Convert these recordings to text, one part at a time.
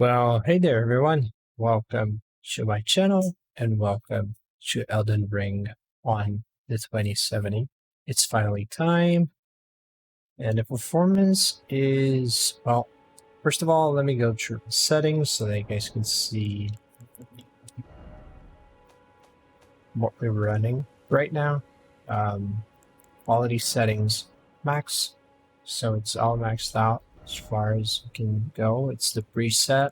Well, hey there, everyone. Welcome to my channel and welcome to Elden Ring on the 2070. It's finally time, and the performance is, well, first of all, let me go through the settings so that you guys can see what we're running right now. Quality settings max, so it's all maxed out as far as it can go. It's the preset,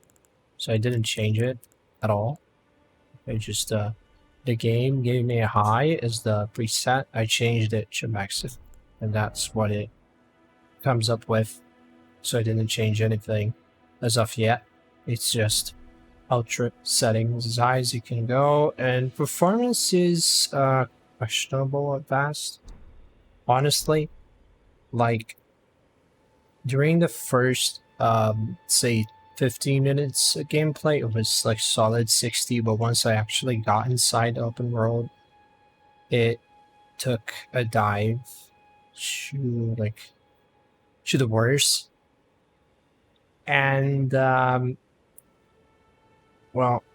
so I didn't change it at all. I just the game gave me a high as the preset. I changed it to max it, and that's what it comes up with. So I didn't change anything as of yet. It's just ultra settings as high as you can go, and performance is questionable at best. Honestly, like during the first say 15 minutes of gameplay, it was like solid 60, but once I actually got inside the open world, it took a dive to to the worst. And well,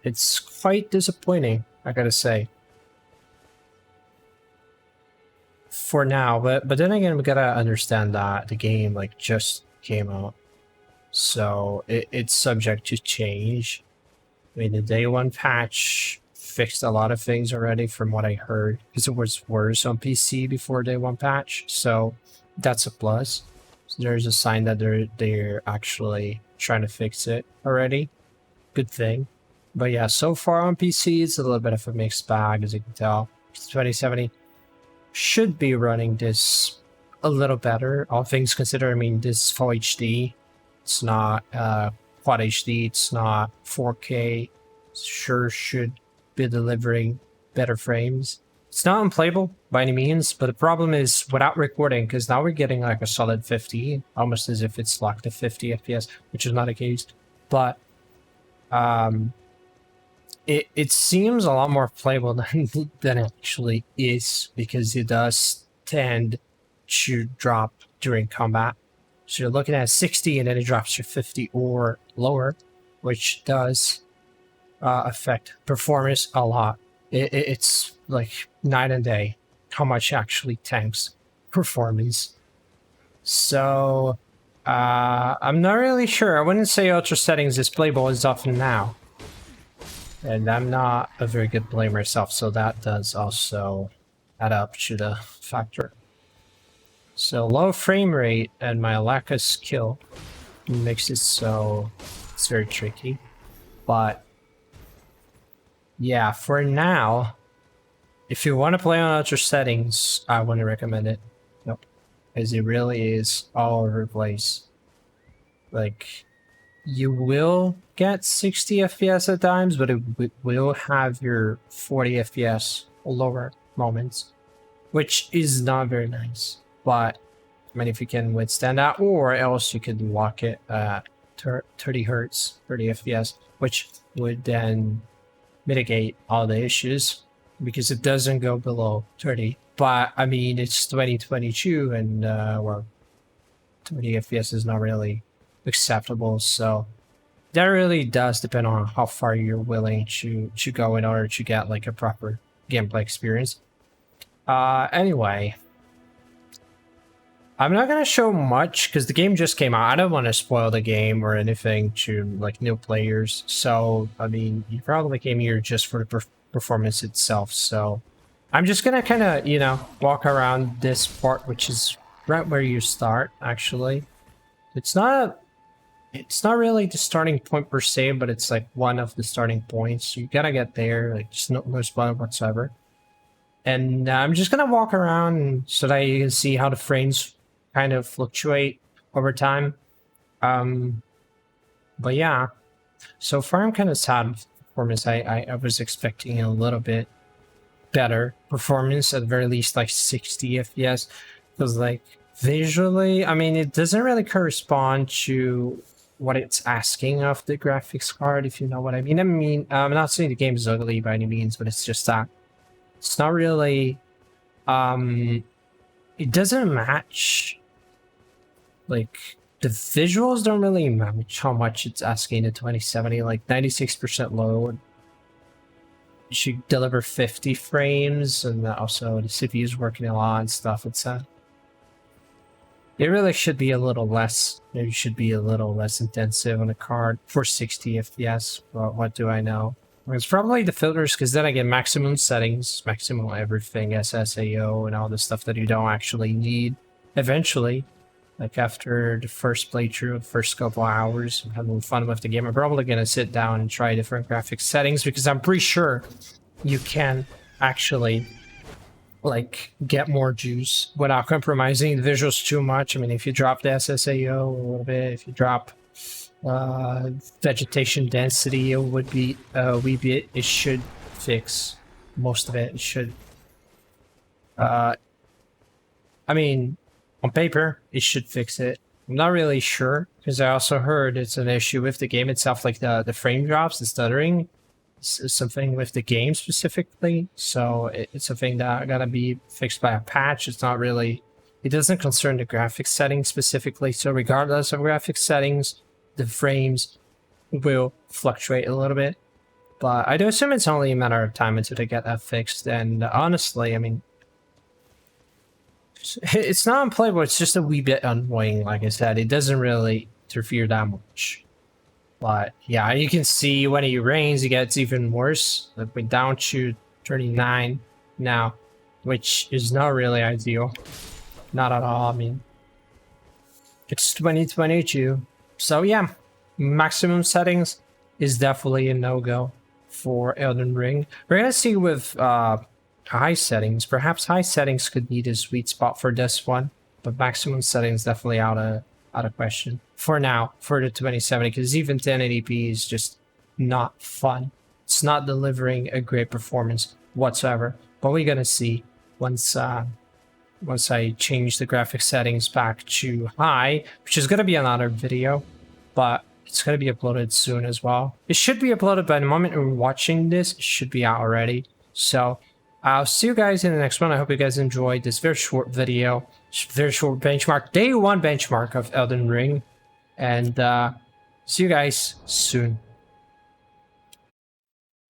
it's quite disappointing, I gotta say, for now. But then again, we gotta understand that the game like just came out, so it's subject to change. I mean, the day one patch fixed a lot of things already from what I heard, because it was worse on PC before day one patch, so that's a plus. So there's a sign that they're actually trying to fix it already. Good thing. But yeah, so far on PC, it's a little bit of a mixed bag, as you can tell. 2070 should be running this a little better, all things considered. I mean, this is full HD. It's not quad HD. It's not 4K. Sure should be delivering better frames. It's not unplayable by any means, but the problem is without recording, because now we're getting like a solid 50, almost as if it's locked to 50 FPS, which is not the case. But it seems a lot more playable than it actually is, because it does tend to drop during combat. So you're looking at 60 and then it drops to 50 or lower, which does affect performance a lot. It's like night and day how much actually tanks performance. So I'm not really sure. I wouldn't say ultra settings is playable as often now. And I'm not a very good player myself, so that does also add up to the factor. So low frame rate and my lack of skill makes it so it's very tricky. But yeah, for now, if you want to play on ultra settings, I wouldn't recommend it. Nope. Because it really is all over the place. Like, you will get 60 FPS at times, but it will have your 40 FPS lower moments, which is not very nice. But I mean, if you can withstand that, or else you could lock it at 30 hertz, 30 FPS, which would then mitigate all the issues because it doesn't go below 30. But I mean, it's 2022, and well, 30 FPS is not really acceptable. So that really does depend on how far you're willing to go in order to get like a proper gameplay experience. Anyway, I'm not gonna show much because the game just came out. I don't want to spoil the game or anything to like new players. So I mean, you probably came here just for the performance itself. So I'm just gonna kind of, you know, walk around this part, which is right where you start. Actually, it's not really the starting point per se, but it's like one of the starting points. You gotta get there, like just no spoiler whatsoever. And I'm just gonna walk around so that you can see how the frames kind of fluctuate over time. But yeah, so far I'm kind of sad with the performance. I was expecting a little bit better performance, at the very least like 60 FPS, because like visually, I mean, it doesn't really correspond to what it's asking of the graphics card, if you know what I mean. I mean, I'm not saying the game is ugly by any means, but it's just that it's not really it doesn't match like The visuals don't really match how much it's asking at 2070, like 96% load. You should deliver 50 frames, and also the CPU is working a lot and stuff. It really should be a little less. Maybe should be a little less intensive on the card for 60 FPS. But what do I know? It's probably the filters, because then I get maximum settings, maximum everything, SSAO, and all the stuff that you don't actually need. Eventually, like after the first playthrough, the first couple hours, I'm having fun with the game, I'm probably gonna sit down and try different graphics settings, because I'm pretty sure you can actually like get more juice without compromising the visuals too much. I mean, if you drop the SSAO a little bit, if you drop vegetation density a wee bit, it should fix most of it. It should. I mean, on paper, it should fix it. I'm not really sure, because I also heard it's an issue with the game itself, like the frame drops, the stuttering. Something with the game specifically, so it's a thing that gotta be fixed by a patch. It's not really, it doesn't concern the graphics settings specifically, so regardless of graphics settings, the frames will fluctuate a little bit, but I do assume it's only a matter of time until they get that fixed. And honestly, I mean, it's not unplayable, it's just a wee bit annoying. Like I said, it doesn't really interfere that much. But yeah, you can see when it rains, it gets even worse. Like we're down to 39 now, which is not really ideal. Not at all. I mean, it's 2022. So yeah, maximum settings is definitely a no-go for Elden Ring. We're gonna see with high settings. Perhaps high settings could be the sweet spot for this one, but maximum settings definitely out of question for now for the 2070, because even 1080p is just not fun. It's not delivering a great performance whatsoever. But we're gonna see once I change the graphics settings back to high, which is gonna be another video, but it's gonna be uploaded soon as well. It should be uploaded by the moment we're watching this. It should be out already. So I'll see you guys in the next one. I hope you guys enjoyed this very short video, very short benchmark, day one benchmark of Elden Ring, and see you guys soon.